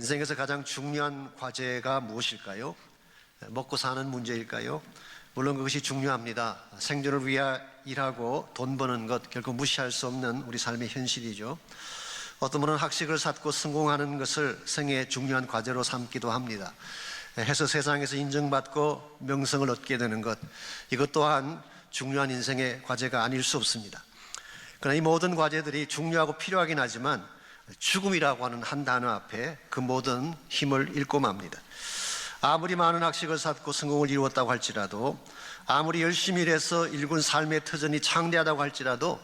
인생에서 가장 중요한 과제가 무엇일까요? 먹고 사는 문제일까요? 물론 그것이 중요합니다. 생존을 위해 일하고 돈 버는 것 결코 무시할 수 없는 우리 삶의 현실이죠. 어떤 분은 학식을 쌓고 성공하는 것을 생애의 중요한 과제로 삼기도 합니다. 해서 세상에서 인정받고 명성을 얻게 되는 것, 이것 또한 중요한 인생의 과제가 아닐 수 없습니다. 그러나 이 모든 과제들이 중요하고 필요하긴 하지만 죽음이라고 하는 한 단어 앞에 그 모든 힘을 잃고 맙니다. 아무리 많은 학식을 쌓고 성공을 이루었다고 할지라도, 아무리 열심히 일해서 일군 삶의 터전이 창대하다고 할지라도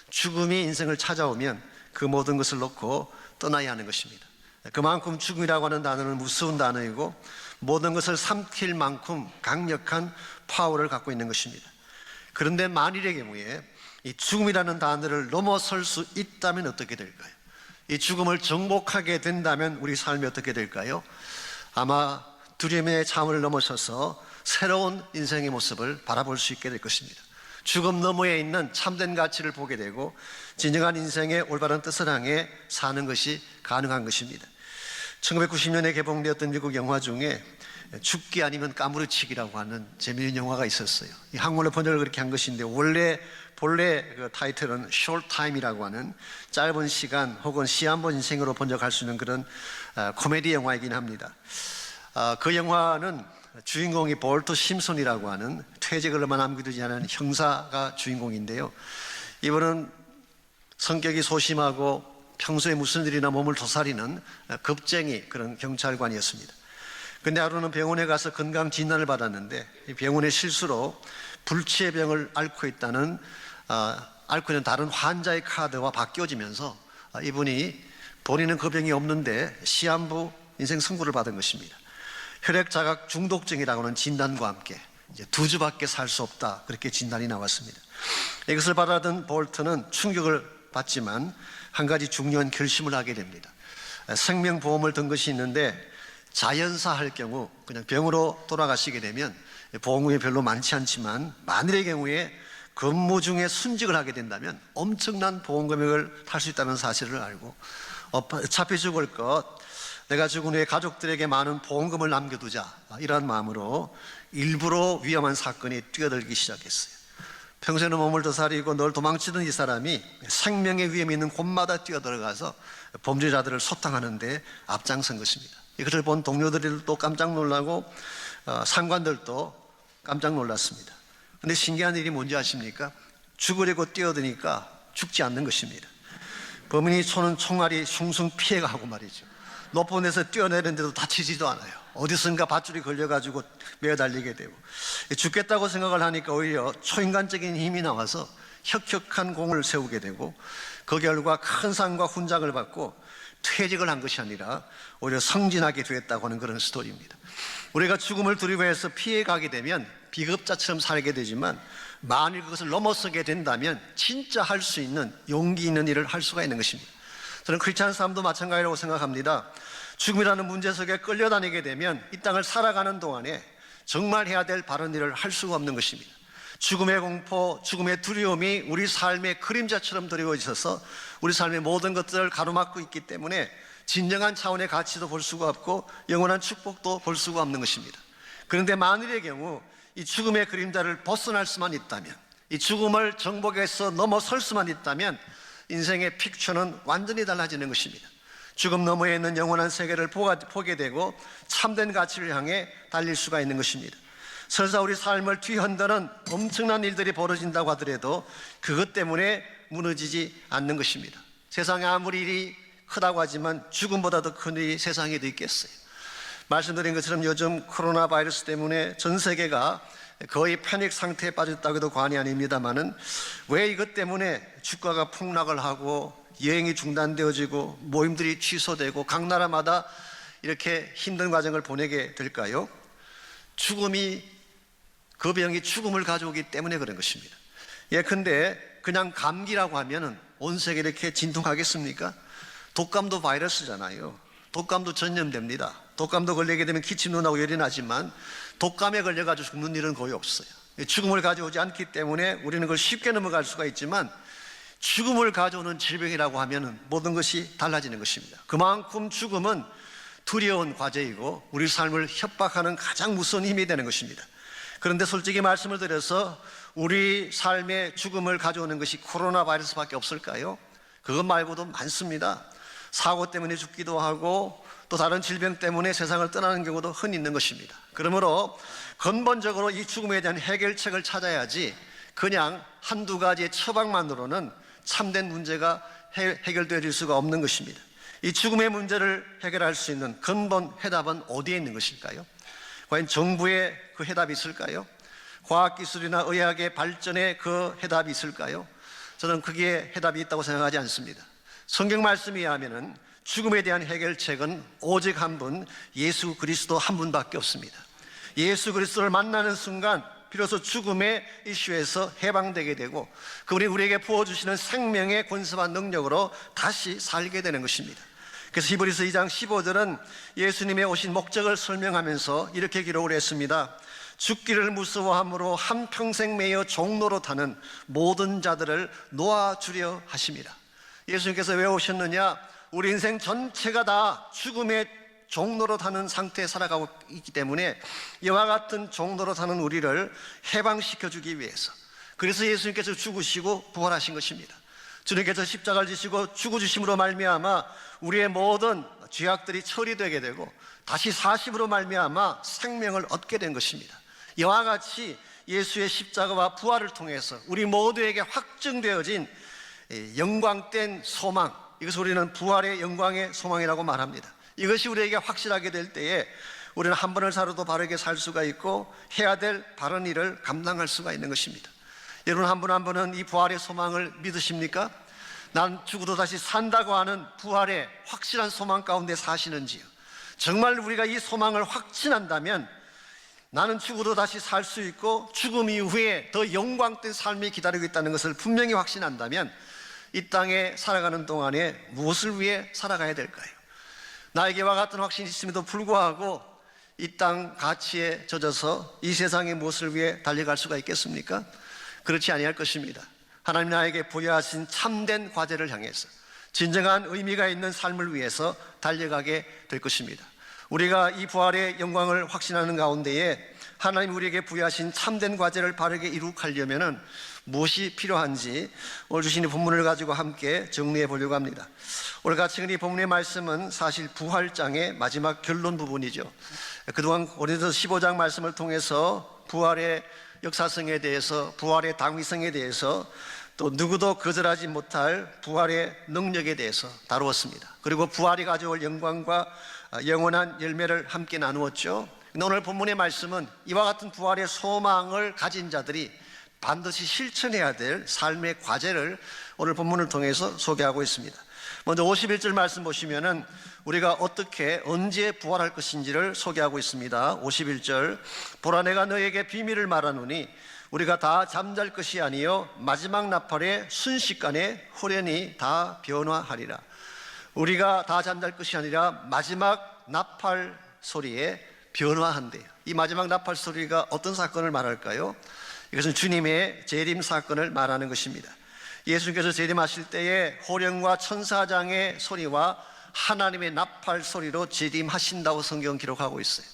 죽음이 인생을 찾아오면 그 모든 것을 놓고 떠나야 하는 것입니다. 그만큼 죽음이라고 하는 단어는 무서운 단어이고 모든 것을 삼킬 만큼 강력한 파워를 갖고 있는 것입니다. 그런데 만일의 경우에 이 죽음이라는 단어를 넘어설 수 있다면 어떻게 될까요? 이 죽음을 정복하게 된다면 우리 삶이 어떻게 될까요? 아마 두려움의 참을 넘어서서 새로운 인생의 모습을 바라볼 수 있게 될 것입니다. 죽음 너머에 있는 참된 가치를 보게 되고 진정한 인생의 올바른 뜻을 향해 사는 것이 가능한 것입니다. 1990년에 개봉되었던 미국 영화 중에 죽기 아니면 까무러치기라고 하는 재미있는 영화가 있었어요. 이 한국어로 번역을 그렇게 한 것인데 본래 그 타이틀은 Short Time이라고 하는 짧은 시간 혹은 시한번 인생으로 번역할 수 있는 그런 코미디 영화이긴 합니다. 그 영화는 주인공이 볼터 심슨이라고 하는 퇴직을 얼마 남기지 않은 형사가 주인공인데요. 이분은 성격이 소심하고 평소에 무슨 일이나 몸을 도사리는 겁쟁이 그런 경찰관이었습니다. 근데 하루는 병원에 가서 건강 진단을 받았는데 이 병원의 실수로 불치의 병을 앓고 있는 다른 환자의 카드와 바뀌어지면서 이분이 본인은 그 병이 없는데 시한부 인생 선고를 받은 것입니다. 혈액자각 중독증이라고 하는 진단과 함께 이제 2주밖에 살 수 없다, 그렇게 진단이 나왔습니다. 이것을 받아든 볼트는 충격을 받지만 한 가지 중요한 결심을 하게 됩니다. 생명보험을 든 것이 있는데 자연사할 경우 그냥 병으로 돌아가시게 되면 보험금이 별로 많지 않지만 만일의 경우에 근무 중에 순직을 하게 된다면 엄청난 보험 금액을 탈 수 있다는 사실을 알고 어차피 죽을 것, 내가 죽은 후에 가족들에게 많은 보험금을 남겨두자, 이런 마음으로 일부러 위험한 사건에 뛰어들기 시작했어요. 평소에는 몸을 도사리고 늘 도망치던 이 사람이 생명의 위험이 있는 곳마다 뛰어들어가서 범죄자들을 소탕하는 데 앞장선 것입니다. 이것을 본 동료들도 깜짝 놀라고 상관들도 깜짝 놀랐습니다. 그런데 신기한 일이 뭔지 아십니까? 죽으려고 뛰어드니까 죽지 않는 것입니다. 범인이 쏘는 총알이 숭숭 피해가고 말이죠. 높은 데서 뛰어내리는데도 다치지도 않아요. 어디선가 밧줄이 걸려가지고 매달리게 되고, 죽겠다고 생각을 하니까 오히려 초인간적인 힘이 나와서 혁혁한 공을 세우게 되고, 그 결과 큰 상과 훈장을 받고 퇴직을 한 것이 아니라 오히려 성진하게 되었다고 하는 그런 스토리입니다. 우리가 죽음을 두려워해서 피해가게 되면 비겁자처럼 살게 되지만 만일 그것을 넘어서게 된다면 진짜 할 수 있는 용기 있는 일을 할 수가 있는 것입니다. 저는 크리스찬 삶도 마찬가지라고 생각합니다. 죽음이라는 문제 속에 끌려다니게 되면 이 땅을 살아가는 동안에 정말 해야 될 바른 일을 할 수가 없는 것입니다. 죽음의 공포, 죽음의 두려움이 우리 삶의 그림자처럼 드리워져서 우리 삶의 모든 것들을 가로막고 있기 때문에 진정한 차원의 가치도 볼 수가 없고 영원한 축복도 볼 수가 없는 것입니다. 그런데 만일의 경우 이 죽음의 그림자를 벗어날 수만 있다면, 이 죽음을 정복해서 넘어설 수만 있다면 인생의 픽처는 완전히 달라지는 것입니다. 죽음 너머에 있는 영원한 세계를 보게 되고 참된 가치를 향해 달릴 수가 있는 것입니다. 설사 우리 삶을 뒤흔드는 엄청난 일들이 벌어진다고 하더라도 그것 때문에 무너지지 않는 것입니다. 세상에 아무리 일이 크다고 하지만 죽음보다 더 큰 일이 세상에 더 있겠어요. 말씀드린 것처럼 요즘 코로나 바이러스 때문에 전 세계가 거의 패닉 상태에 빠졌다고 해도 과언이 아닙니다만은 왜 이것 때문에 주가가 폭락을 하고 여행이 중단되어지고 모임들이 취소되고 각 나라마다 이렇게 힘든 과정을 보내게 될까요? 그 병이 죽음을 가져오기 때문에 그런 것입니다. 예컨대 그냥 감기라고 하면은 온 세계 이렇게 진통하겠습니까? 독감도 바이러스잖아요. 독감도 전염됩니다. 독감도 걸리게 되면 기침 눈하고 열이 나지만 독감에 걸려가지고 죽는 일은 거의 없어요. 죽음을 가져오지 않기 때문에 우리는 그걸 쉽게 넘어갈 수가 있지만 죽음을 가져오는 질병이라고 하면 모든 것이 달라지는 것입니다. 그만큼 죽음은 두려운 과제이고 우리 삶을 협박하는 가장 무서운 힘이 되는 것입니다. 그런데 솔직히 말씀을 드려서 우리 삶의 죽음을 가져오는 것이 코로나 바이러스밖에 없을까요? 그것 말고도 많습니다. 사고 때문에 죽기도 하고 또 다른 질병 때문에 세상을 떠나는 경우도 흔히 있는 것입니다. 그러므로 근본적으로 이 죽음에 대한 해결책을 찾아야지 그냥 한두 가지의 처방만으로는 참된 문제가 해결되어질 수가 없는 것입니다. 이 죽음의 문제를 해결할 수 있는 근본 해답은 어디에 있는 것일까요? 과연 정부에 그 해답이 있을까요? 과학기술이나 의학의 발전에 그 해답이 있을까요? 저는 그게 해답이 있다고 생각하지 않습니다. 성경 말씀에 의하면 죽음에 대한 해결책은 오직 한 분, 예수 그리스도 한 분밖에 없습니다. 예수 그리스도를 만나는 순간 비로소 죽음의 이슈에서 해방되게 되고 그분이 우리에게 부어주시는 생명의 권세와 능력으로 다시 살게 되는 것입니다. 그래서 히브리서 2장 15절은 예수님의 오신 목적을 설명하면서 이렇게 기록을 했습니다. 죽기를 무서워함으로 한평생 매여 종로로 타는 모든 자들을 놓아주려 하십니다. 예수님께서 왜 오셨느냐? 우리 인생 전체가 다 죽음의 종로로 타는 상태에 살아가고 있기 때문에 이와 같은 종로로 타는 우리를 해방시켜주기 위해서, 그래서 예수님께서 죽으시고 부활하신 것입니다. 주님께서 십자가를 지시고 죽어주심으로 말미암아 우리의 모든 죄악들이 처리되게 되고 다시 사심으로 말미암아 생명을 얻게 된 것입니다. 이와 같이 예수의 십자가와 부활을 통해서 우리 모두에게 확증되어진 영광된 소망, 이것을 우리는 부활의 영광의 소망이라고 말합니다. 이것이 우리에게 확실하게 될 때에 우리는 한 번을 살아도 바르게 살 수가 있고 해야 될 바른 일을 감당할 수가 있는 것입니다. 여러분 한 분 한 분은 이 부활의 소망을 믿으십니까? 난 죽어도 다시 산다고 하는 부활의 확실한 소망 가운데 사시는지요? 정말 우리가 이 소망을 확신한다면 나는 죽어도 다시 살 수 있고 죽음 이후에 더 영광된 삶이 기다리고 있다는 것을 분명히 확신한다면 이 땅에 살아가는 동안에 무엇을 위해 살아가야 될까요? 나에게와 같은 확신이 있음에도 불구하고 이 땅 가치에 젖어서 이 세상의 무엇을 위해 달려갈 수가 있겠습니까? 그렇지 아니할 것입니다. 하나님 나에게 부여하신 참된 과제를 향해서 진정한 의미가 있는 삶을 위해서 달려가게 될 것입니다. 우리가 이 부활의 영광을 확신하는 가운데에 하나님 우리에게 부여하신 참된 과제를 바르게 이룩하려면 무엇이 필요한지 오늘 주신 이 본문을 가지고 함께 정리해 보려고 합니다. 오늘 같이 읽은 이 본문의 말씀은 사실 부활장의 마지막 결론 부분이죠. 그동안 고린도서 15장 말씀을 통해서 부활의 역사성에 대해서, 부활의 당위성에 대해서, 또 누구도 거절하지 못할 부활의 능력에 대해서 다루었습니다. 그리고 부활이 가져올 영광과 영원한 열매를 함께 나누었죠. 오늘 본문의 말씀은 이와 같은 부활의 소망을 가진 자들이 반드시 실천해야 될 삶의 과제를 오늘 본문을 통해서 소개하고 있습니다. 먼저 51절 말씀 보시면은 우리가 어떻게 언제 부활할 것인지를 소개하고 있습니다. 51절, 보라 내가 너에게 비밀을 말하노니 우리가 다 잠잘 것이 아니요 마지막 나팔에 순식간에 호련히 다 변화하리라. 우리가 다 잠잘 것이 아니라 마지막 나팔 소리에 변화한대요. 이 마지막 나팔 소리가 어떤 사건을 말할까요? 이것은 주님의 재림 사건을 말하는 것입니다. 예수님께서 재림하실 때에 호령과 천사장의 소리와 하나님의 나팔 소리로 재림하신다고 성경 기록하고 있어요.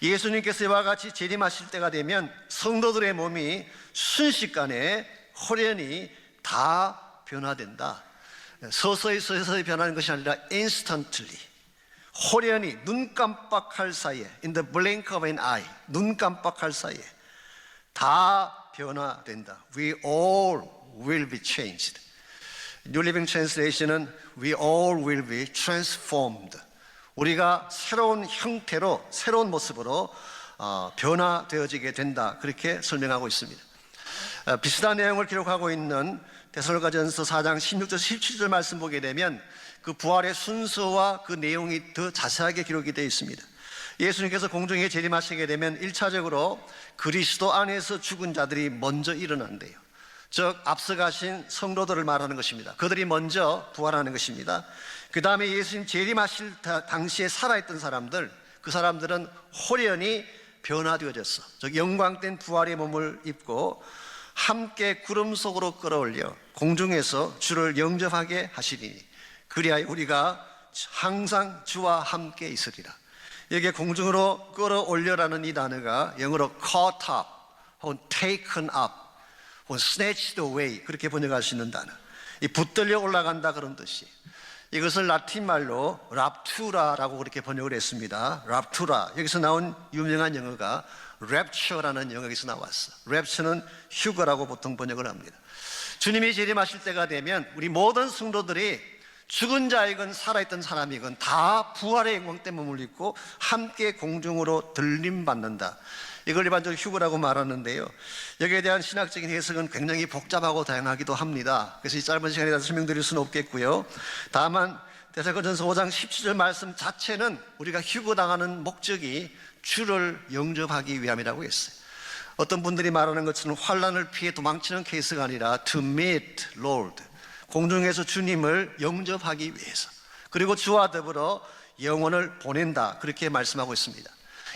예수님께서 이와 같이 재림하실 때가 되면 성도들의 몸이 순식간에 호련히 다 변화된다. 서서히 변하는 것이 아니라 instantly, 호련히 눈 깜빡할 사이에, in the blink of an eye, 눈 깜빡할 사이에 다 변화된다. We all will be changed. New Living Translation은 We all will be transformed. 우리가 새로운 형태로, 새로운 모습으로 변화되어지게 된다. 그렇게 설명하고 있습니다. 비슷한 내용을 기록하고 있는 데살로니가전서 4장 16절 17절 말씀 보게 되면 그 부활의 순서와 그 내용이 더 자세하게 기록이 되어 있습니다. 예수님께서 공중에 재림하시게 되면 1차적으로 그리스도 안에서 죽은 자들이 먼저 일어난대요. 즉 앞서가신 성도들을 말하는 것입니다. 그들이 먼저 부활하는 것입니다. 그 다음에 예수님 재림하실 당시에 살아있던 사람들, 그 사람들은 호련히 변화되어졌어. 즉 영광된 부활의 몸을 입고 함께 구름 속으로 끌어올려 공중에서 주를 영접하게 하시리니 그리하여 우리가 항상 주와 함께 있으리라. 여기에 공중으로 끌어올려라는 이 단어가 영어로 caught up 혹은 taken up 혹은 snatched away 그렇게 번역할 수 있는 단어. 이 붙들려 올라간다 그런 뜻이. 이것을 라틴 말로 raptura라고 그렇게 번역을 했습니다. raptura. 여기서 나온 유명한 영어가 rapture라는 영어에서 나왔어. rapture는 휴거라고 보통 번역을 합니다. 주님이 재림하실 때가 되면 우리 모든 성도들이 죽은 자이건 살아있던 사람이건 다 부활의 영광 때 몸을 입고 함께 공중으로 들림받는다. 이걸 일반적으로 휴거라고 말하는데요, 여기에 대한 신학적인 해석은 굉장히 복잡하고 다양하기도 합니다. 그래서 이 짧은 시간에 다 설명드릴 수는 없겠고요. 다만 데살로니가전서 5장 17절 말씀 자체는 우리가 휴거당하는 목적이 주를 영접하기 위함이라고 했어요. 어떤 분들이 말하는 것처럼 환난을 피해 도망치는 케이스가 아니라 to meet Lord, 공중에서 주님을 영접하기 위해서, 그리고 주와 더불어 영혼을 보낸다, 그렇게 말씀하고 있습니다.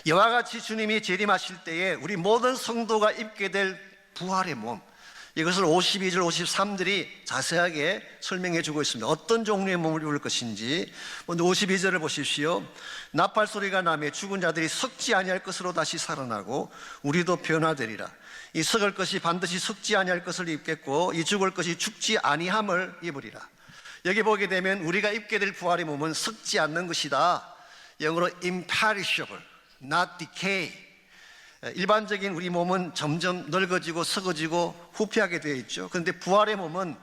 이와 같이 주님이 재림하실 때에 우리 모든 성도가 입게 될 부활의 몸, 이것을 52절 53절이 자세하게 설명해 주고 있습니다. 어떤 종류의 몸을 입을 것인지. 먼저 52절을 보십시오. 나팔 소리가 나며 죽은 자들이 썩지 아니할 것으로 다시 살아나고 우리도 변화되리라. 이 썩을 것이 반드시 썩지 아니할 것을 입겠고 이 죽을 것이 죽지 아니함을 입으리라. 여기 보게 되면 우리가 입게 될 부활의 몸은 썩지 않는 것이다. 영어로 imperishable, not decay. 일반적인 우리 몸은 점점 늙어지고 썩어지고 후피하게 되어 있죠. 그런데 부활의 몸은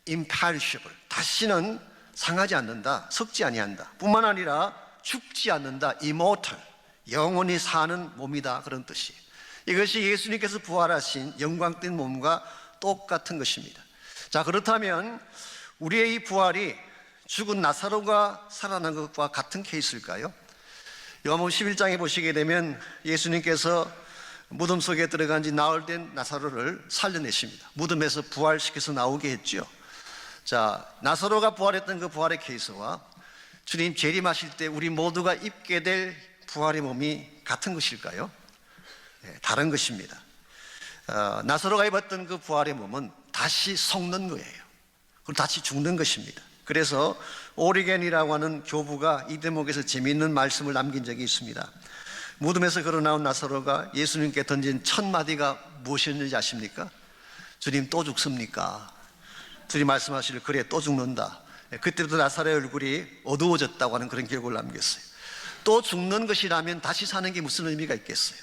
imperishable, 다시는 상하지 않는다, 썩지 아니한다. 뿐만 아니라 죽지 않는다, immortal, 영원히 사는 몸이다, 그런 뜻이에요. 이것이 예수님께서 부활하신 영광된 몸과 똑같은 것입니다. 자, 그렇다면 우리의 이 부활이 죽은 나사로가 살아난 것과 같은 케이스일까요? 요한복음 11장에 보시게 되면 예수님께서 무덤 속에 들어간 지 나흘 된 나사로를 살려내십니다. 무덤에서 부활시켜서 나오게 했죠. 자, 나사로가 부활했던 그 부활의 케이스와 주님 재림하실 때 우리 모두가 입게 될 부활의 몸이 같은 것일까요? 네, 다른 것입니다. 나사로가 입었던 그 부활의 몸은 다시 썩는 거예요. 그리고 다시 죽는 것입니다. 그래서 오리겐이라고 하는 교부가 이 대목에서 재미있는 말씀을 남긴 적이 있습니다. 무덤에서 걸어 나온 나사로가 예수님께 던진 첫 마디가 무엇이었는지 아십니까? 주님 또 죽습니까? 주님 말씀하시길 그래 또 죽는다. 그때부터 나사로의 얼굴이 어두워졌다고 하는 그런 기억을 남겼어요. 또 죽는 것이라면 다시 사는 게 무슨 의미가 있겠어요?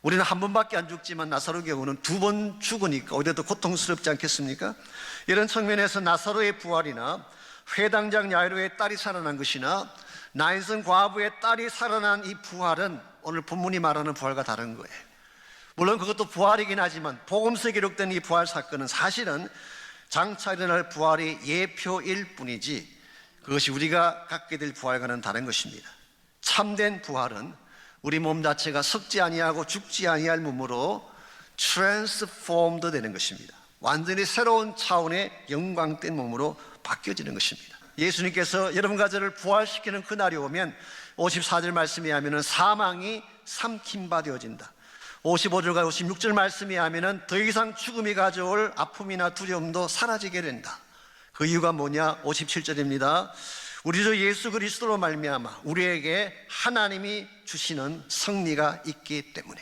우리는 한 번밖에 안 죽지만 나사로 경우는 두 번 죽으니까 오히려 더 고통스럽지 않겠습니까? 이런 측면에서 나사로의 부활이나 회당장 야이로의 딸이 살아난 것이나 나인성 과부의 딸이 살아난 이 부활은 오늘 본문이 말하는 부활과 다른 거예요. 물론 그것도 부활이긴 하지만 복음서에 기록된 이 부활 사건은 사실은 장차 일어날 부활이 예표일 뿐이지 그것이 우리가 갖게 될 부활과는 다른 것입니다. 참된 부활은 우리 몸 자체가 썩지 아니하고 죽지 아니할 몸으로 transformed 되는 것입니다. 완전히 새로운 차원의 영광된 몸으로 바뀌어지는 것입니다. 예수님께서 여러분과 저를 부활시키는 그날이 오면 54절 말씀에 하면은 사망이 삼킴바 되어진다. 55절과 56절 말씀에 하면은 더 이상 죽음이 가져올 아픔이나 두려움도 사라지게 된다. 그 이유가 뭐냐? 57절입니다. 우리 주 예수 그리스도로 말미암아 우리에게 하나님이 주시는 승리가 있기 때문에.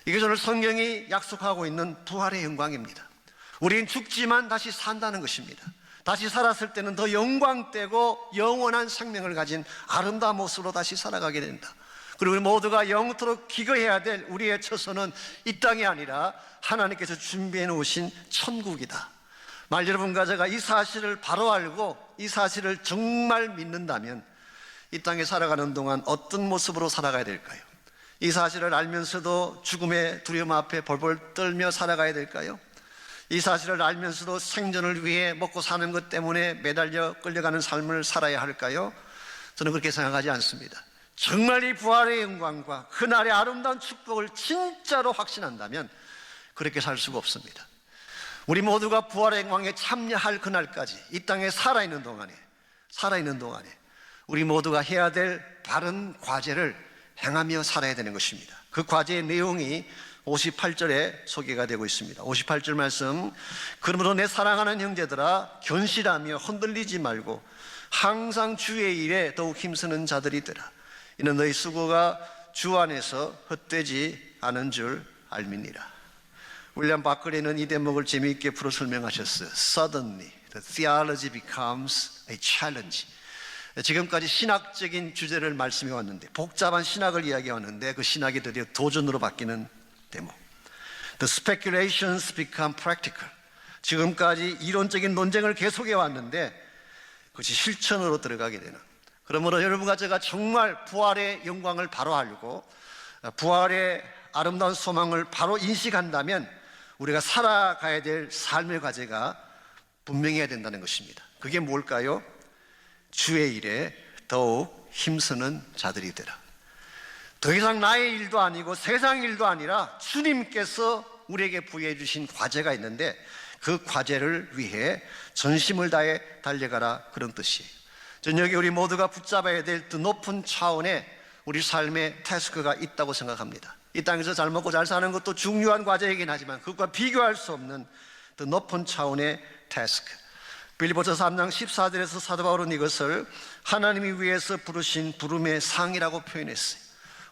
이게 오늘 성경이 약속하고 있는 부활의 영광입니다. 우리는 죽지만 다시 산다는 것입니다. 다시 살았을 때는 더 영광되고 영원한 생명을 가진 아름다운 모습으로 다시 살아가게 된다. 그리고 우리 모두가 영토록 기거해야 될 우리의 처소는 이 땅이 아니라 하나님께서 준비해 놓으신 천국이다. 만일 여러분과 제가 이 사실을 바로 알고 이 사실을 정말 믿는다면 이 땅에 살아가는 동안 어떤 모습으로 살아가야 될까요? 이 사실을 알면서도 죽음의 두려움 앞에 벌벌 떨며 살아가야 될까요? 이 사실을 알면서도 생존을 위해 먹고 사는 것 때문에 매달려 끌려가는 삶을 살아야 할까요? 저는 그렇게 생각하지 않습니다. 정말 이 부활의 영광과 그날의 아름다운 축복을 진짜로 확신한다면 그렇게 살 수가 없습니다. 우리 모두가 부활의 영광에 참여할 그날까지 이 땅에 살아있는 동안에 우리 모두가 해야 될 바른 과제를 행하며 살아야 되는 것입니다. 그 과제의 내용이 58절에 소개가 되고 있습니다. 58절 말씀, 그러므로 내 사랑하는 형제들아 견실하며 흔들리지 말고 항상 주의 일에 더욱 힘쓰는 자들이 되라. 이는 너희 수고가 주 안에서 헛되지 않은 줄 알미니라. 윌리엄 바클리는 이 대목을 재미있게 풀어 설명하셨어요. Suddenly the theology becomes a challenge. 지금까지 신학적인 주제를 말씀해 왔는데, 복잡한 신학을 이야기해 왔는데, 그 신학이 드디어 도전으로 바뀌는 대목. The speculations become practical. 지금까지 이론적인 논쟁을 계속해 왔는데 그것이 실천으로 들어가게 되는, 그러므로 여러분과 제가 정말 부활의 영광을 바로 알고 부활의 아름다운 소망을 바로 인식한다면 우리가 살아가야 될 삶의 과제가 분명해야 된다는 것입니다. 그게 뭘까요? 주의 일에 더욱 힘쓰는 자들이 되라. 더 이상 나의 일도 아니고 세상 일도 아니라 주님께서 우리에게 부여해 주신 과제가 있는데 그 과제를 위해 전심을 다해 달려가라, 그런 뜻이에요. 저녁에 우리 모두가 붙잡아야 될 더 높은 차원의 우리 삶의 태스크가 있다고 생각합니다. 이 땅에서 잘 먹고 잘 사는 것도 중요한 과제이긴 하지만 그것과 비교할 수 없는 더 높은 차원의 태스크. 빌립보서 3장 14절에서 사도 바울은 이것을 하나님이 위해서 부르신 부름의 상이라고 표현했어요.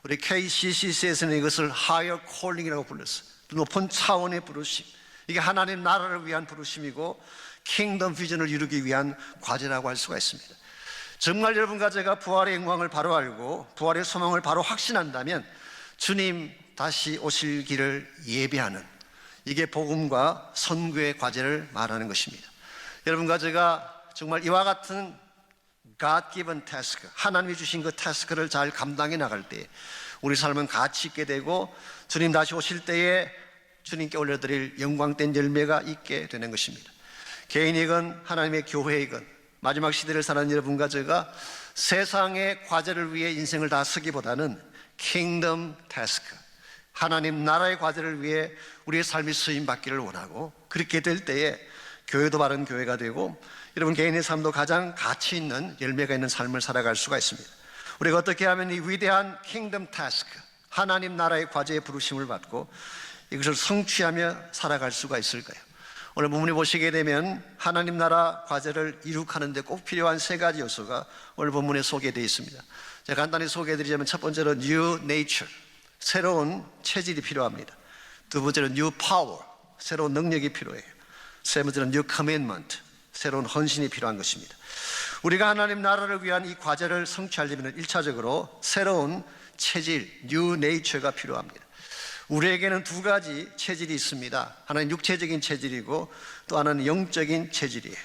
우리 KCCC에서는 이것을 higher calling이라고 불렀어요. 높은 차원의 부르심. 이게 하나님 나라를 위한 부르심이고 킹덤 비전을 이루기 위한 과제라고 할 수가 있습니다. 정말 여러분과 제가 부활의 영광을 바로 알고 부활의 소망을 바로 확신한다면 주님 다시 오실 길을 예비하는, 이게 복음과 선교의 과제를 말하는 것입니다. 여러분과 제가 정말 이와 같은 God-given task, 하나님이 주신 그 태스크를 잘 감당해 나갈 때 우리 삶은 가치 있게 되고 주님 다시 오실 때에 주님께 올려드릴 영광된 열매가 있게 되는 것입니다. 개인이건 하나님의 교회이건 마지막 시대를 사는 여러분과 제가 세상의 과제를 위해 인생을 다 쓰기보다는 킹덤 태스크, 하나님 나라의 과제를 위해 우리의 삶이 쓰임받기를 원하고, 그렇게 될 때에 교회도 바른 교회가 되고 여러분 개인의 삶도 가장 가치 있는 열매가 있는 삶을 살아갈 수가 있습니다. 우리가 어떻게 하면 이 위대한 킹덤 태스크, 하나님 나라의 과제에 부르심을 받고 이것을 성취하며 살아갈 수가 있을까요? 오늘 본문에 보시게 되면 하나님 나라 과제를 이룩하는 데 꼭 필요한 세 가지 요소가 오늘 본문에 소개되어 있습니다. 제가 간단히 소개해드리자면 첫 번째로 new nature, 새로운 체질이 필요합니다. 두 번째로 new power, 새로운 능력이 필요해요. 세 번째는 new commandment, 새로운 헌신이 필요한 것입니다. 우리가 하나님 나라를 위한 이 과제를 성취하려면 1차적으로 새로운 체질, new nature가 필요합니다. 우리에게는 두 가지 체질이 있습니다. 하나는 육체적인 체질이고 또 하나는 영적인 체질이에요.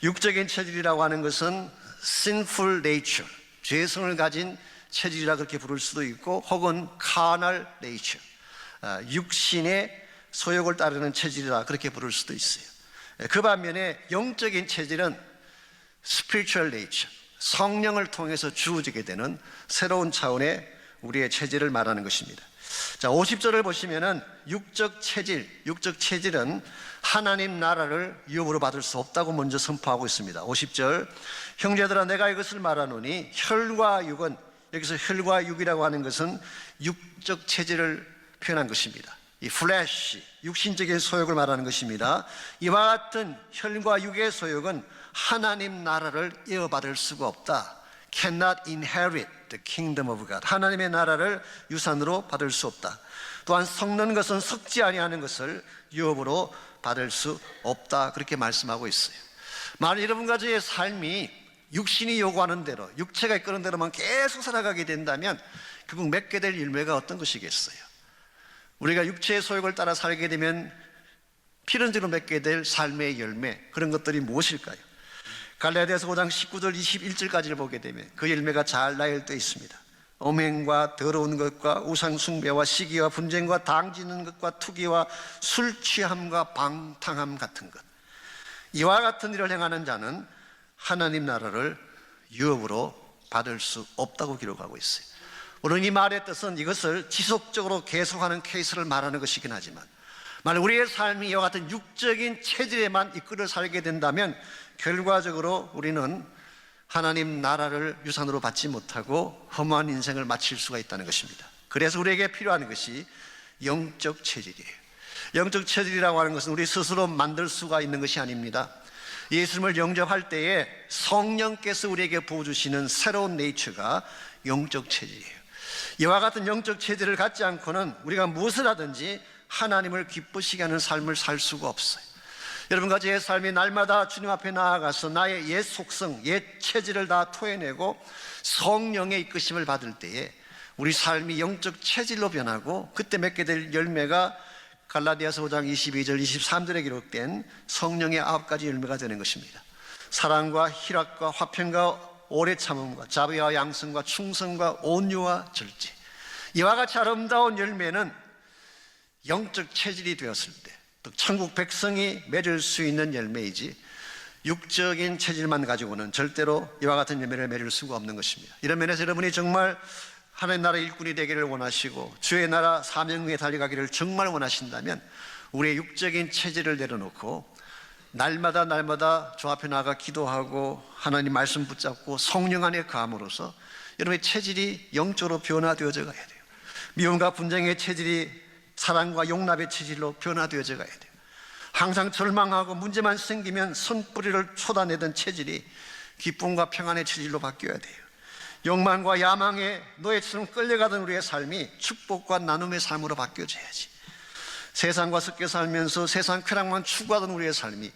육적인 체질이라고 하는 것은 sinful nature, 죄성을 가진 체질이라 그렇게 부를 수도 있고, 혹은 carnal nature, 육신의 소욕을 따르는 체질이라 그렇게 부를 수도 있어요. 그 반면에 영적인 체질은 spiritual nature, 성령을 통해서 주어지게 되는 새로운 차원의 우리의 체질을 말하는 것입니다. 자, 50절을 보시면은 육적 체질은 하나님 나라를 유업으로 받을 수 없다고 먼저 선포하고 있습니다. 50절, 형제들아 내가 이것을 말하노니 혈과 육은, 여기서 혈과 육이라고 하는 것은 육적 체질을 표현한 것입니다. 이 플래시, 육신적인 소욕을 말하는 것입니다. 이와 같은 혈과 육의 소욕은 하나님 나라를 이어받을 수가 없다. Cannot inherit the kingdom of God. 하나님의 나라를 유산으로 받을 수 없다. 또한 섞는 것은 섞지 아니하는 것을 유업으로 받을 수 없다, 그렇게 말씀하고 있어요. 만약 여러분과 저의 삶이 육신이 요구하는 대로, 육체가 이끄는 대로만 계속 살아가게 된다면 결국 맺게 될 열매가 어떤 것이겠어요? 우리가 육체의 소욕을 따라 살게 되면 필연적으로 맺게 될 삶의 열매, 그런 것들이 무엇일까요? 갈라디아서 5장 19절 21절까지를 보게 되면 그 열매가 잘 나열되어 있습니다. 음행과 더러운 것과 우상 숭배와 시기와 분쟁과 당지는 것과 투기와 술 취함과 방탕함 같은 것, 이와 같은 일을 행하는 자는 하나님 나라를 유업으로 받을 수 없다고 기록하고 있어요. 물론 이 말의 뜻은 이것을 지속적으로 계속하는 케이스를 말하는 것이긴 하지만, 만약 우리의 삶이 이와 같은 육적인 체질에만 이끌어 살게 된다면 결과적으로 우리는 하나님 나라를 유산으로 받지 못하고 허무한 인생을 마칠 수가 있다는 것입니다. 그래서 우리에게 필요한 것이 영적 체질이에요. 영적 체질이라고 하는 것은 우리 스스로 만들 수가 있는 것이 아닙니다. 예수님을 영접할 때에 성령께서 우리에게 부어주시는 새로운 네이처가 영적 체질이에요. 이와 같은 영적 체질을 갖지 않고는 우리가 무엇을 하든지 하나님을 기쁘시게 하는 삶을 살 수가 없어요. 여러분과 제 삶이 날마다 주님 앞에 나아가서 나의 옛 속성, 옛 체질을 다 토해내고 성령의 이끄심을 받을 때에 우리 삶이 영적 체질로 변하고 그때 맺게 될 열매가 갈라디아서 5장 22절 23절에 기록된 성령의 9가지 열매가 되는 것입니다. 사랑과 희락과 화평과 오래 참음과 자비와 양성과 충성과 온유와 절제. 이와 같이 아름다운 열매는 영적 체질이 되었을 때 또 천국 백성이 맺을 수 있는 열매이지 육적인 체질만 가지고는 절대로 이와 같은 열매를 맺을 수가 없는 것입니다. 이런 면에서 여러분이 정말 하나님 나라 일꾼이 되기를 원하시고 주의 나라 사명에 달려가기를 정말 원하신다면 우리의 육적인 체질을 내려놓고 날마다 주 앞에 나가 기도하고 하나님 말씀 붙잡고 성령 안에 거함으로써 여러분의 체질이 영적으로 변화되어져 가야 돼요. 미움과 분쟁의 체질이 사랑과 용납의 체질로 변화되어져 가야 돼요. 항상 절망하고 문제만 생기면 선뿌리를 쏟아내던 체질이 기쁨과 평안의 체질로 바뀌어야 돼요. 욕망과 야망에 노예처럼 끌려가던 우리의 삶이 축복과 나눔의 삶으로 바뀌어져야지. 세상과 섞여 살면서 세상 쾌락만 추구하던 우리의 삶이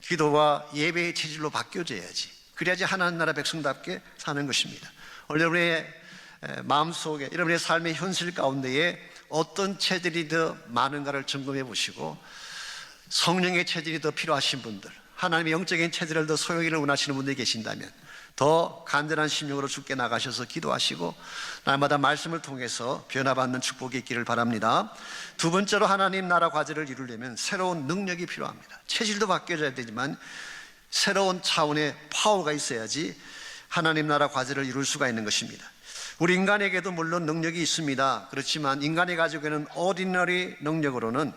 기도와 예배의 체질로 바뀌어져야지. 그래야지 하나님 나라 백성답게 사는 것입니다. 오늘 여러분의 마음속에 여러분의 삶의 현실 가운데에 어떤 체질이 더 많은가를 점검해 보시고 성령의 체질이 더 필요하신 분들, 하나님의 영적인 체질을 더 소유하기를 원하시는 분들이 계신다면 더 간절한 심령으로 주께 나가셔서 기도하시고 날마다 말씀을 통해서 변화받는 축복이 있기를 바랍니다. 두 번째로 하나님 나라 과제를 이루려면 새로운 능력이 필요합니다. 체질도 바뀌어져야 되지만 새로운 차원의 파워가 있어야지 하나님 나라 과제를 이룰 수가 있는 것입니다. 우리 인간에게도 물론 능력이 있습니다. 그렇지만 인간이 가지고 있는 ordinary 능력으로는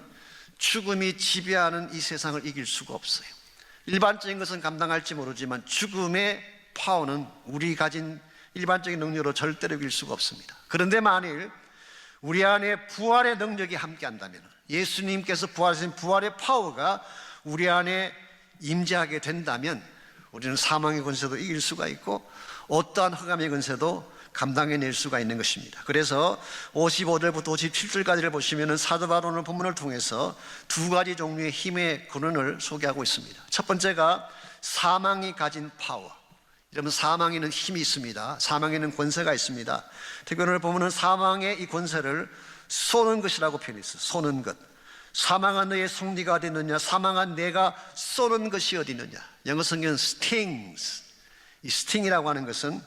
죽음이 지배하는 이 세상을 이길 수가 없어요. 일반적인 것은 감당할지 모르지만 죽음의 파워는 우리 가진 일반적인 능력으로 절대로 이길 수가 없습니다. 그런데 만일 우리 안에 부활의 능력이 함께 한다면, 예수님께서 부활하신 부활의 파워가 우리 안에 임재하게 된다면 우리는 사망의 권세도 이길 수가 있고 어떠한 흑암의 권세도 감당해낼 수가 있는 것입니다. 그래서 55절부터 57절까지를 보시면 사도 바울의 본문을 통해서 두 가지 종류의 힘의 근원을 소개하고 있습니다. 첫 번째가 사망이 가진 파워. 여러분, 사망에는 힘이 있습니다. 사망에는 권세가 있습니다. 특히 오늘 보면은 사망의 이 권세를 쏘는 것이라고 표현했어요. 쏘는 것. 사망한 너의 승리가 어디 있느냐? 사망한 내가 쏘는 것이 어디 있느냐? 영어 성경은 stings. 이 sting이라고 하는 것은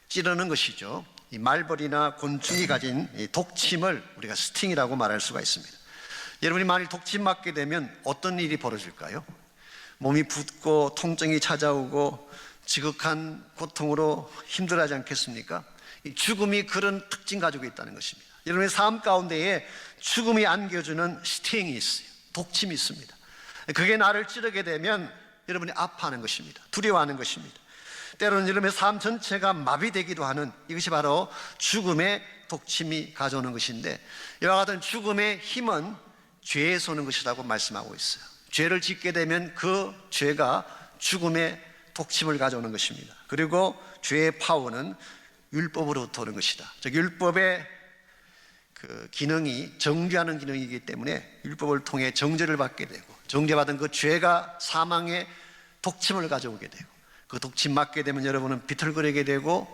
찌르는 것이죠. 이 말벌이나 곤충이 가진 이 독침을 우리가 스팅이라고 말할 수가 있습니다. 여러분이 만일 독침 맞게 되면 어떤 일이 벌어질까요? 몸이 붓고 통증이 찾아오고 지극한 고통으로 힘들어하지 않겠습니까? 이 죽음이 그런 특징 가지고 있다는 것입니다. 여러분의 삶 가운데에 죽음이 안겨주는 스팅이 있어요. 독침이 있습니다. 그게 나를 찌르게 되면 여러분이 아파하는 것입니다. 두려워하는 것입니다. 때로는 여러분의 삶 전체가 마비되기도 하는 이것이 바로 죽음의 독침이 가져오는 것인데, 이와 같은 죽음의 힘은 죄에 쏘는 것이라고 말씀하고 있어요. 죄를 짓게 되면 그 죄가 죽음의 독침을 가져오는 것입니다. 그리고 죄의 파워는 율법으로부터 오는 것이다. 즉 율법의 그 기능이 정죄하는 기능이기 때문에 율법을 통해 정죄를 받게 되고 정죄받은 그 죄가 사망의 독침을 가져오게 되고 그 독침 맞게 되면 여러분은 비틀거리게 되고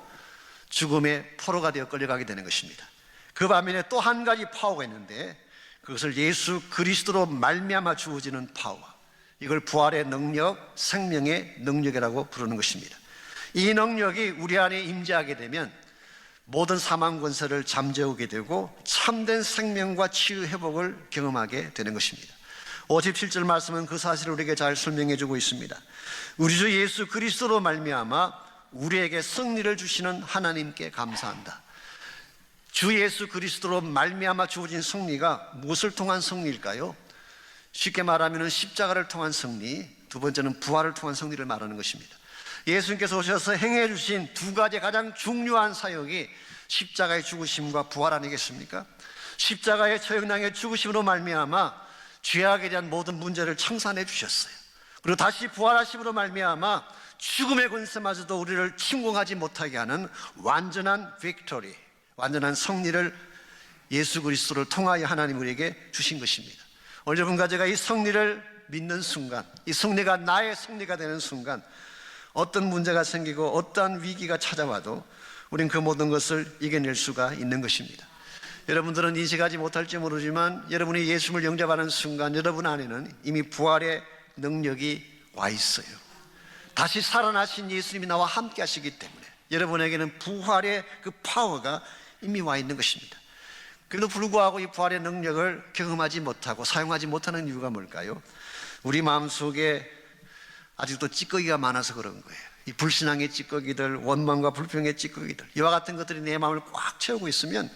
죽음의 포로가 되어 끌려가게 되는 것입니다. 그 반면에 또 한 가지 파워가 있는데 그것을 예수 그리스도로 말미암아 주어지는 파워, 이걸 부활의 능력, 생명의 능력이라고 부르는 것입니다. 이 능력이 우리 안에 임재하게 되면 모든 사망 권세를 잠재우게 되고 참된 생명과 치유 회복을 경험하게 되는 것입니다. 57절 말씀은 그 사실을 우리에게 잘 설명해 주고 있습니다. 우리 주 예수 그리스도로 말미암아 우리에게 승리를 주시는 하나님께 감사한다. 주 예수 그리스도로 말미암아 주어진 승리가 무엇을 통한 승리일까요? 쉽게 말하면 십자가를 통한 승리, 두 번째는 부활을 통한 승리를 말하는 것입니다. 예수님께서 오셔서 행해 주신 두 가지 가장 중요한 사역이 십자가의 죽으심과 부활 아니겠습니까? 십자가의 처형당의 죽으심으로 말미암아 죄악에 대한 모든 문제를 청산해 주셨어요. 그리고 다시 부활하심으로 말미암아 죽음의 권세마저도 우리를 침공하지 못하게 하는 완전한 빅토리, 완전한 승리를 예수 그리스도를 통하여 하나님 우리에게 주신 것입니다. 오늘 여러분과 제가 이 승리를 믿는 순간, 이 승리가 나의 승리가 되는 순간, 어떤 문제가 생기고 어떠한 위기가 찾아와도 우리는 그 모든 것을 이겨낼 수가 있는 것입니다. 여러분들은 인식하지 못할지 모르지만 여러분이 예수를 영접하는 순간 여러분 안에는 이미 부활의 능력이 와 있어요. 다시 살아나신 예수님이 나와 함께 하시기 때문에 여러분에게는 부활의 그 파워가 이미 와 있는 것입니다. 그래도 불구하고 이 부활의 능력을 경험하지 못하고 사용하지 못하는 이유가 뭘까요? 우리 마음속에 아직도 찌꺼기가 많아서 그런 거예요. 이 불신앙의 찌꺼기들, 원망과 불평의 찌꺼기들, 이와 같은 것들이 내 마음을 꽉 채우고 있으면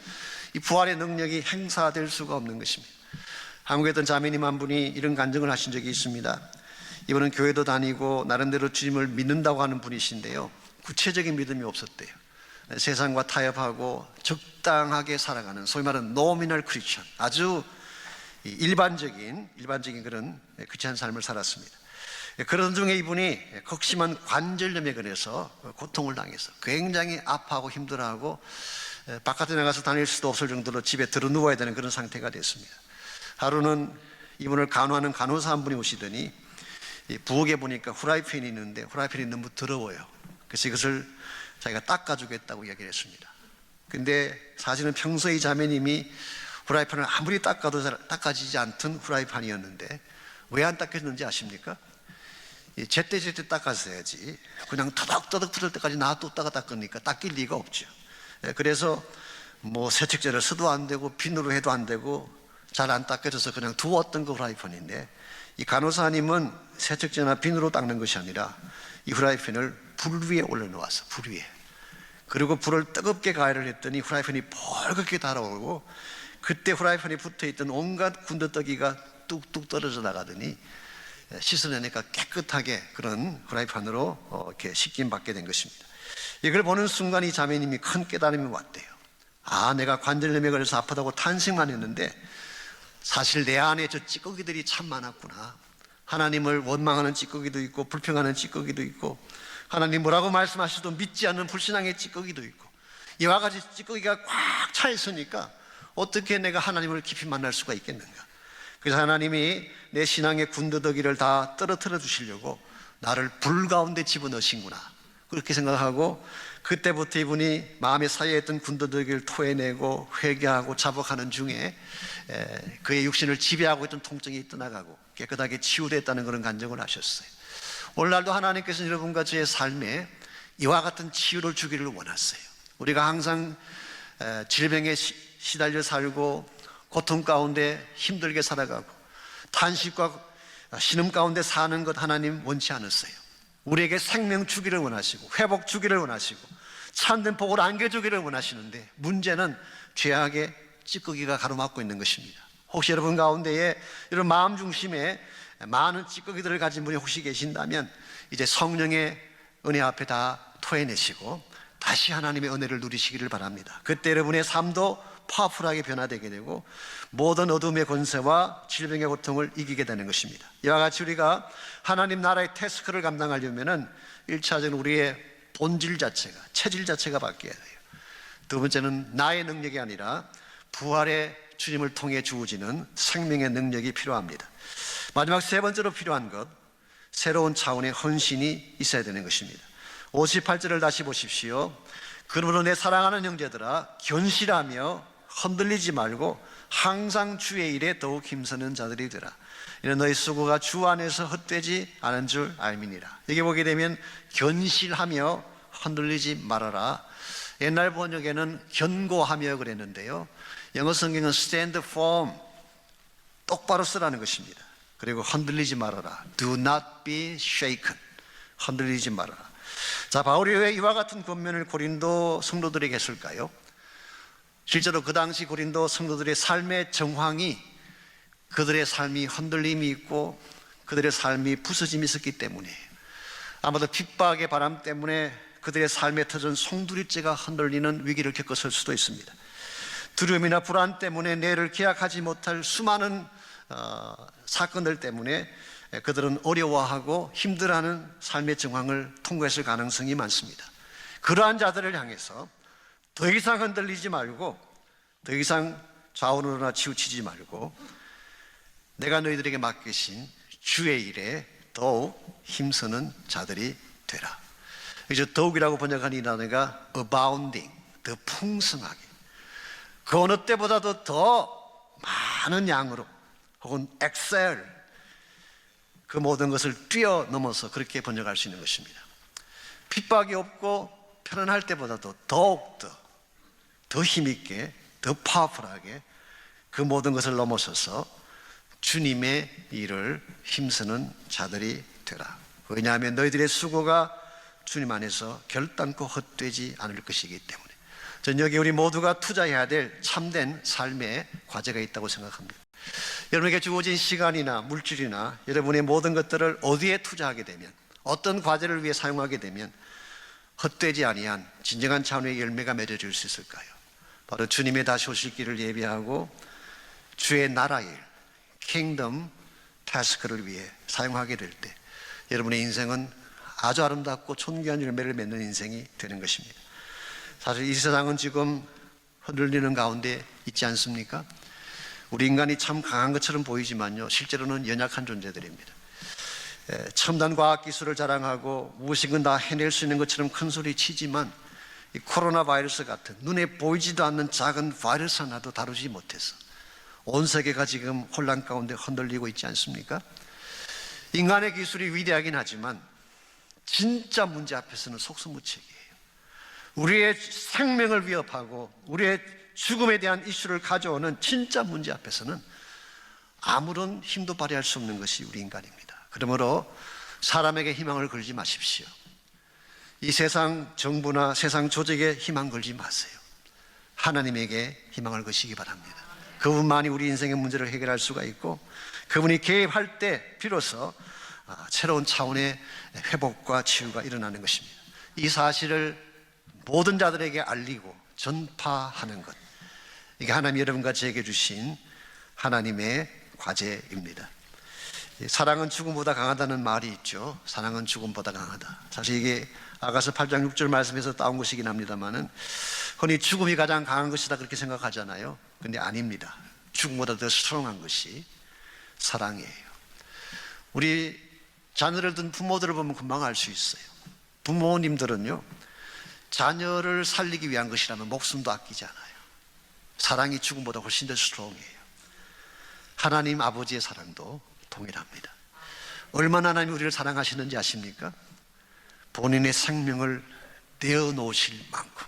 이 부활의 능력이 행사될 수가 없는 것입니다. 한국에 있던 자매님 한 분이 이런 간증을 하신 적이 있습니다. 이분은 교회도 다니고 나름대로 주님을 믿는다고 하는 분이신데요, 구체적인 믿음이 없었대요. 세상과 타협하고 적당하게 살아가는 소위 말하는 노미널 크리스천, 아주 일반적인 그런 귀찮은 삶을 살았습니다. 그런 중에 이분이 극심한 관절염에 걸려서 고통을 당해서 굉장히 아파하고 힘들어하고 바깥에 나가서 다닐 수도 없을 정도로 집에 들어 누워야 되는 그런 상태가 됐습니다. 하루는 이분을 간호하는 간호사 한 분이 오시더니 부엌에 보니까 후라이팬이 있는데 후라이팬이 너무 더러워요. 그래서 이것을 자기가 닦아주겠다고 이야기를 했습니다. 근데 사실은 평소에 이 자매님이 후라이팬을 아무리 닦아도 닦아지지 않던 후라이팬이었는데 왜 안 닦여졌는지 아십니까? 제때제때 닦았어야지 그냥 터덕터덕 붙을 때까지 놔뒀다가 닦으니까 닦일 리가 없죠. 그래서 뭐 세척제를 써도 안 되고 비누로 해도 안 되고 잘 안 닦여져서 그냥 두었던 그 후라이팬인데, 이 간호사님은 세척제나 비누로 닦는 것이 아니라 이 후라이팬을 불 위에 올려놓았어. 불 위에. 그리고 불을 뜨겁게 가열을 했더니 후라이팬이 벌겋게 달아오르고, 그때 후라이팬에 붙어있던 온갖 군더더기가 뚝뚝 떨어져 나가더니 씻어내니까 깨끗하게 그런 후라이팬으로 이렇게 씻김 받게 된 것입니다. 이걸 보는 순간 이 자매님이 큰 깨달음이 왔대요. 아, 내가 관절염에 걸려서 아프다고 탄식만 했는데 사실 내 안에 저 찌꺼기들이 참 많았구나. 하나님을 원망하는 찌꺼기도 있고 불평하는 찌꺼기도 있고 하나님 뭐라고 말씀하셔도 믿지 않는 불신앙의 찌꺼기도 있고, 이와 같이 찌꺼기가 꽉 차 있으니까 어떻게 내가 하나님을 깊이 만날 수가 있겠는가. 그래서 하나님이 내 신앙의 군더더기를 다 떨어뜨려 주시려고 나를 불 가운데 집어넣으신구나, 그렇게 생각하고 그때부터 이분이 마음에 쌓여있던 군더더기를 토해내고 회개하고 자복하는 중에 그의 육신을 지배하고 있던 통증이 떠나가고 깨끗하게 치유됐다는 그런 간증을 하셨어요. 오늘날도 하나님께서는 여러분과 저의 삶에 이와 같은 치유를 주기를 원하세요. 우리가 항상 질병에 시달려 살고 고통 가운데 힘들게 살아가고 탄식과 신음 가운데 사는 것 하나님 원치 않으세요. 우리에게 생명 주기를 원하시고 회복 주기를 원하시고 참된 복을 안겨주기를 원하시는데, 문제는 죄악의 찌꺼기가 가로막고 있는 것입니다. 혹시 여러분 가운데에 이런 마음 중심에 많은 찌꺼기들을 가진 분이 혹시 계신다면 이제 성령의 은혜 앞에 다 토해내시고 다시 하나님의 은혜를 누리시기를 바랍니다. 그때 여러분의 삶도 파워풀하게 변화되게 되고 모든 어둠의 권세와 질병의 고통을 이기게 되는 것입니다. 이와 같이 우리가 하나님 나라의 태스크를 감당하려면 1차적으로 우리의 본질 자체가, 체질 자체가 바뀌어야 돼요. 두 번째는 나의 능력이 아니라 부활의 주님을 통해 주어지는 생명의 능력이 필요합니다. 마지막 세 번째로 필요한 것, 새로운 차원의 헌신이 있어야 되는 것입니다. 58절을 다시 보십시오. 그러므로 내 사랑하는 형제들아, 견실하며 흔들리지 말고 항상 주의 일에 더욱 힘쓰는 자들이 되라. 이는 너희 수고가 주 안에서 헛되지 않은 줄 알미니라. 여기 보게 되면 견실하며 흔들리지 말아라. 옛날 번역에는 견고하며 그랬는데요, 영어 성경은 stand firm, 똑바로 쓰라는 것입니다. 그리고 흔들리지 말아라. Do not be shaken. 흔들리지 말아라. 자, 바울이 왜 이와 같은 권면을 고린도 성도들에게 했을까요? 실제로 그 당시 고린도 성도들의 삶의 정황이, 그들의 삶이 흔들림이 있고 그들의 삶이 부서짐이 있었기 때문에, 아마도 핍박의 바람 때문에 그들의 삶에 터진 송두리째가 흔들리는 위기를 겪었을 수도 있습니다. 두려움이나 불안 때문에 내일을 기약하지 못할 수많은 사건들 때문에 그들은 어려워하고 힘들어하는 삶의 정황을 통과했을 가능성이 많습니다. 그러한 자들을 향해서 더 이상 흔들리지 말고, 더 이상 좌우로나 치우치지 말고, 내가 너희들에게 맡기신 주의 일에 더욱 힘쓰는 자들이 되라. 이제 더욱이라고 번역한 이 단어가 abounding, 더 풍성하게, 그 어느 때보다도 더 많은 양으로, 혹은 excel, 그 모든 것을 뛰어넘어서 그렇게 번역할 수 있는 것입니다. 핍박이 없고 편안할 때보다도 더욱더 더 힘있게, 더 파워풀하게 그 모든 것을 넘어서서 주님의 일을 힘쓰는 자들이 되라. 왜냐하면 너희들의 수고가 주님 안에서 결단코 헛되지 않을 것이기 때문에. 저는 여기 우리 모두가 투자해야 될 참된 삶의 과제가 있다고 생각합니다. 여러분에게 주어진 시간이나 물질이나 여러분의 모든 것들을 어디에 투자하게 되면, 어떤 과제를 위해 사용하게 되면 헛되지 아니한 진정한 차원의 열매가 맺어질 수 있을까요? 바로 주님의 다시 오실 길을 예비하고 주의 나라의 일, 킹덤 타스크를 위해 사용하게 될 때 여러분의 인생은 아주 아름답고 존귀한 열매를 맺는 인생이 되는 것입니다. 사실 이 세상은 지금 흔들리는 가운데 있지 않습니까? 우리 인간이 참 강한 것처럼 보이지만요, 실제로는 연약한 존재들입니다. 첨단 과학기술을 자랑하고 무엇이든 다 해낼 수 있는 것처럼 큰 소리 치지만 이 코로나 바이러스 같은 눈에 보이지도 않는 작은 바이러스 하나도 다루지 못해서 온 세계가 지금 혼란 가운데 흔들리고 있지 않습니까? 인간의 기술이 위대하긴 하지만 진짜 문제 앞에서는 속수무책이에요. 우리의 생명을 위협하고 우리의 죽음에 대한 이슈를 가져오는 진짜 문제 앞에서는 아무런 힘도 발휘할 수 없는 것이 우리 인간입니다. 그러므로 사람에게 희망을 걸지 마십시오. 이 세상 정부나 세상 조직에 희망 걸지 마세요. 하나님에게 희망을 거시기 바랍니다. 그분만이 우리 인생의 문제를 해결할 수가 있고, 그분이 개입할 때 비로소 새로운 차원의 회복과 치유가 일어나는 것입니다. 이 사실을 모든 자들에게 알리고 전파하는 것, 이게 하나님 여러분과 제게 주신 하나님의 과제입니다. 사랑은 죽음보다 강하다는 말이 있죠. 사랑은 죽음보다 강하다. 사실 이게 아가서 8장 6절 말씀에서 따온 것이긴 합니다만은, 흔히 죽음이 가장 강한 것이다 그렇게 생각하잖아요. 근데 아닙니다. 죽음보다 더 스트롱한 것이 사랑이에요. 우리 자녀를 둔 부모들을 보면 금방 알 수 있어요. 부모님들은요, 자녀를 살리기 위한 것이라면 목숨도 아끼지 않아요. 사랑이 죽음보다 훨씬 더 스트롱해요. 하나님 아버지의 사랑도 동일합니다. 얼마나 하나님이 우리를 사랑하시는지 아십니까? 본인의 생명을 내어놓으실 만큼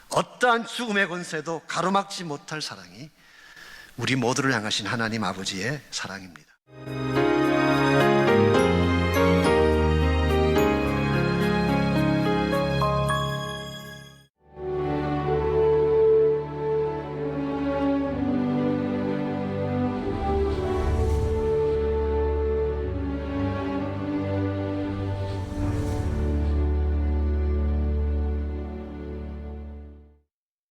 어떠한 죽음의 권세도 가로막지 못할 사랑이 우리 모두를 향하신 하나님 아버지의 사랑입니다.